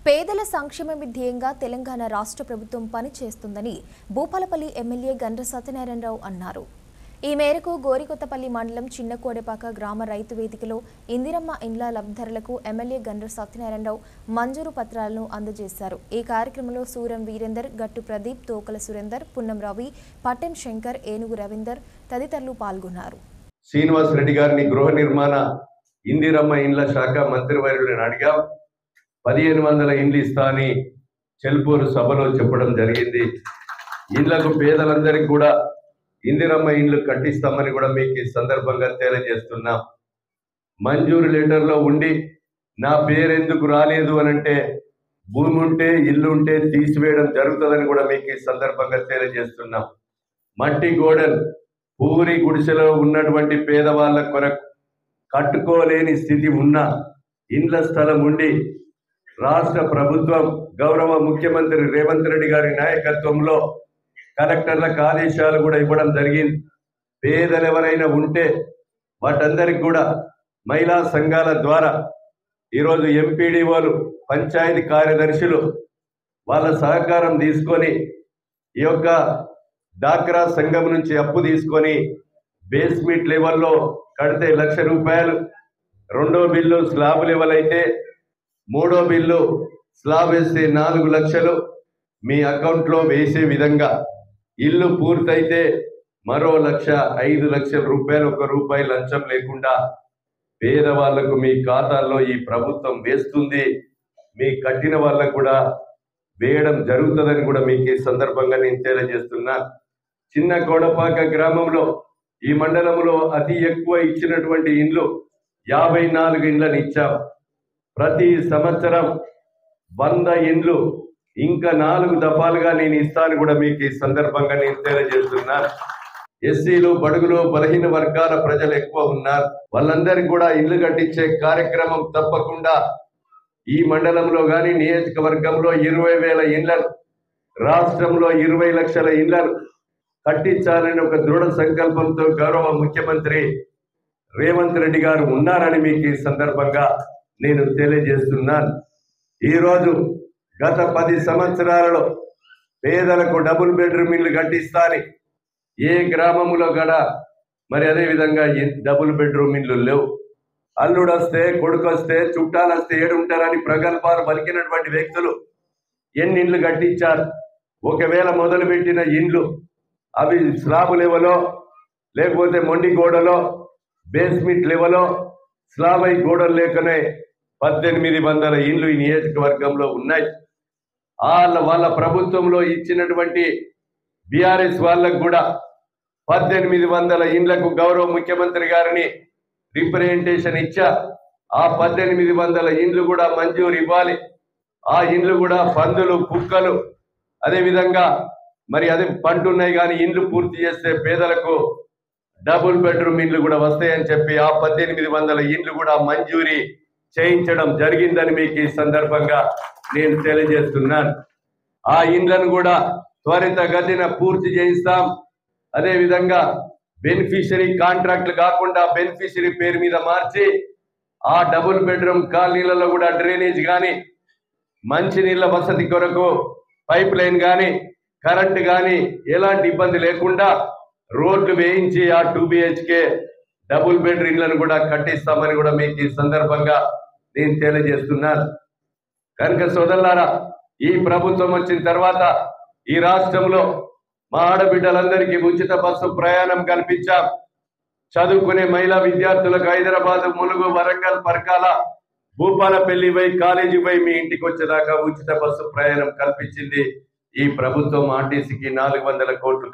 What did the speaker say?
పేదల సంక్షేమమే ధ్యేయంగా తెలంగాణ రాష్ట్ర ప్రభుత్వం పనిచేస్తుందని భూపాలపల్లి ఎమ్మెల్యే గండ్ర సత్యనారాయణరావు అన్నారు. ఈ మేరకు గోరికొత్తపల్లి మండలం చిన్నకోడెపాక గ్రామ రైతు వేదికలో ఇందిరమ్మ ఇండ్ల లబ్ధిదారులకు ఎమ్మెల్యే గండ్ర సత్యనారాయణరావు మంజూరు పత్రాలను అందజేశారు. ఈ కార్యక్రమంలో సూరం వీరేందర్, గట్టు ప్రదీప్, తోకల సురేందర్, పున్నం రవి, పట్టెం శంకర్, ఏనుగు రవీందర్ తదితరులు పాల్గొన్నారు. శ్రీనివాస్ రెడ్డి గారిని గృహ నిర్మాణ ఇందిరమ్మ ఇండ్ల శాఖ మంత్రివర్యులను అడిగా 1500 ఇండ్లు ఇస్తా అని చెల్పూరు సభలో చెప్పడం జరిగింది. ఇండ్లకు పేదలందరికీ కూడా ఇందిరమ్మ ఇండ్లు కట్టిస్తామని కూడా మీకు ఈ సందర్భంగా తెలియజేస్తున్నాం. మంజూరు లెటర్లో ఉండి నా పేరెందుకు రాలేదు అనంటే భూమి ఉంటే ఇల్లు ఉంటే తీసివేయడం జరుగుతుందని కూడా మీకు ఈ సందర్భంగా తెలియజేస్తున్నాం. మట్టి గోడలు పూరి గుడిసెలో ఉన్నటువంటి పేదవాళ్ళ కొరకు కట్టుకోలేని స్థితి ఉన్న ఇండ్ల స్థలం ఉండి రాష్ట్ర ప్రభుత్వం గౌరవ ముఖ్యమంత్రి రేవంత్ రెడ్డి గారి నాయకత్వంలో కలెక్టర్లకు ఆదేశాలు కూడా ఇవ్వడం జరిగింది. పేదలు ఎవరైనా ఉంటే వాటందరికి కూడా మహిళా సంఘాల ద్వారా ఈరోజు ఎంపీడీఓలు, పంచాయతీ కార్యదర్శులు వాళ్ళ సహకారం తీసుకొని ఈ యొక్క డాక్రా సంఘం నుంచి అప్పు తీసుకొని బేస్మెంట్ లెవెల్లో కడితే 1,00,000 రూపాయలు, రెండో బిల్లు స్లాబ్ లెవెల్ అయితే, మూడో బిల్లు స్లాబ్ వేస్తే 4 లక్షలు మీ అకౌంట్లో వేసే విధంగా, ఇల్లు పూర్తయితే మరో 5 లక్షల రూపాయలు, 1 రూపాయి లంచం లేకుండా పేదవాళ్లకు మీ ఖాతాల్లో ఈ ప్రభుత్వం వేస్తుంది. మీ కట్టిన వాళ్ళకు కూడా వేయడం జరుగుతుందని కూడా మీకు ఈ సందర్భంగా నేను తెలియజేస్తున్నా. చిన్న కోడపాక గ్రామంలో ఈ మండలంలో అతి ఎక్కువ ఇచ్చినటువంటి ఇండ్లు 54 ఇండ్లను ఇచ్చాం. ప్రతి సంవత్సరం 100 ఇండ్లు ఇంకా 4 దఫాలుగా నేను ఇస్తాను కూడా మీకు ఈ సందర్భంగా నేను తెలియజేస్తున్నా. ఎస్సీలు, బడుగులు, బలహీన వర్గాల ప్రజలు ఎక్కువ ఉన్నారు. వాళ్ళందరికీ కూడా ఇల్లు కట్టించే కార్యక్రమం తప్పకుండా ఈ మండలంలో కానీ నియోజకవర్గంలో 20,000 ఇండ్లను, రాష్ట్రంలో 20 లక్షల ఇండ్లను కట్టించాలని ఒక దృఢ సంకల్పంతో గౌరవ ముఖ్యమంత్రి రేవంత్ రెడ్డి గారు ఉన్నారని మీకు ఈ సందర్భంగా నేను తెలియజేస్తున్నాను. ఈరోజు గత 10 సంవత్సరాలలో పేదలకు డబుల్ బెడ్రూమ్ ఇల్లు కట్టిస్తాని ఏ గ్రామంలో కూడా మరి అదేవిధంగా డబుల్ బెడ్రూమ్ ఇల్లు లేవు. అల్లుడు వస్తే, కొడుకు వస్తే, చుట్టాలు వస్తే ఏడుంటారని ప్రగల్భాలు పలికినటువంటి వ్యక్తులు ఎన్ని ఇండ్లు కట్టించారు? ఒకవేళ మొదలుపెట్టిన ఇండ్లు అవి స్లాబ్ లెవెలో, లేకపోతే మొండి గోడలో, బేస్మెంట్ లెవెలో, స్లాబ్ అయి గోడలు లేకనే 1800 ఇండ్లు ఈ నియోజకవర్గంలో ఉన్నాయి. వాళ్ళ ప్రభుత్వంలో ఇచ్చినటువంటి బీఆర్ఎస్ వాళ్ళకు కూడా 1800 ఇండ్లకు గౌరవ ముఖ్యమంత్రి గారిని రిప్రజెంటేషన్ ఇచ్చా. ఆ 1800 ఇండ్లు కూడా మంజూరు ఇవ్వాలి. ఆ ఇండ్లు కూడా పందులు, కుక్కలు అదేవిధంగా మరి అదే పంటున్నాయి కానీ ఇండ్లు పూర్తి చేస్తే పేదలకు డబుల్ బెడ్రూమ్ ఇండ్లు కూడా వస్తాయని చెప్పి ఆ 1800 ఇండ్లు కూడా మంజూరీ చేయించడం జరిగిందని మీకు ఈ సందర్భంగా నేను తెలియజేస్తున్నాను. ఆ ఇండ్లను కూడా త్వరితగతిన పూర్తి చేయిస్తాం. అదేవిధంగా బెనిఫిషరీ కాంట్రాక్ట్లు కాకుండా బెనిఫిషరీ పేరు మీద మార్చి ఆ డబుల్ బెడ్రూమ్ కాలనీలలో కూడా డ్రైనేజ్ కానీ, మంచినీళ్ళ వసతి కొరకు పైప్ లైన్ కానీ, కరెంట్ కానీ ఎలాంటి ఇబ్బంది లేకుండా రోడ్లు వేయించి ఆ 2 BHK డబుల్ బెడ్రూమ్ ఇళ్లను కూడా కట్టిస్తామని కూడా మీకు ఈ సందర్భంగా నేను తెలియజేస్తున్నాను. కనుక సోదరులారా, ఈ ప్రభుత్వం వచ్చిన తర్వాత ఈ రాష్ట్రంలో మా ఆడబిడ్డలందరికీ ఉచిత బస్సు ప్రయాణం కల్పించాం. చదువుకునే మహిళా విద్యార్థులకు హైదరాబాద్, ములుగు, వరంగల్, పరకాల, భూపాలపల్లి పోయి కాలేజీ పోయి మీ ఇంటికి వచ్చేదాకా ఉచిత బస్సు ప్రయాణం కల్పించింది ఈ ప్రభుత్వం. ఆర్టీసీకి 400 కోట్లు